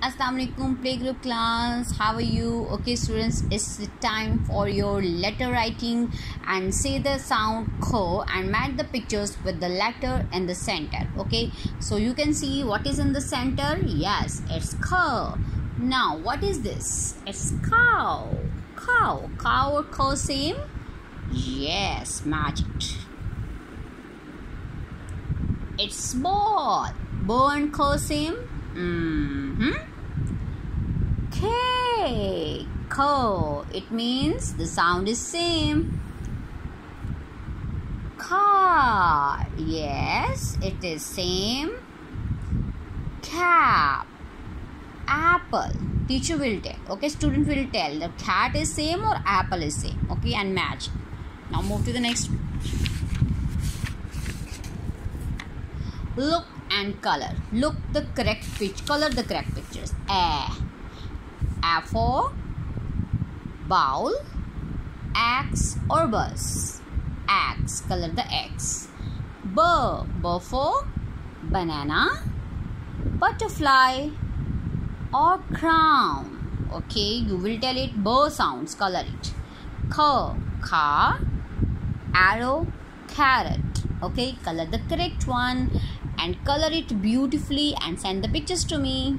Assalamu alaikum playgroup class. How are you? Okay students, it's time for your letter writing and say the sound k and match the pictures with the letter in the center. Okay, so you can see what is in the center. Yes, it's k. Now what is this? It's cow. Cow or k same? Yes, match it. It's ball and k same? K. It means the sound is same. Car. Yes, it is same. Cap. Apple. Teacher will tell. Okay, student will tell. The cat is same or apple is same. Okay, and match. Now move to the next. Look and color. Look the correct picture. Color the correct pictures. A for bowl, axe or bus. Axe, color the X. B for banana, butterfly or crown. Okay, you will tell it B sounds, color it. Car, arrow, carrot. Okay, color the correct one and color it beautifully and send the pictures to me.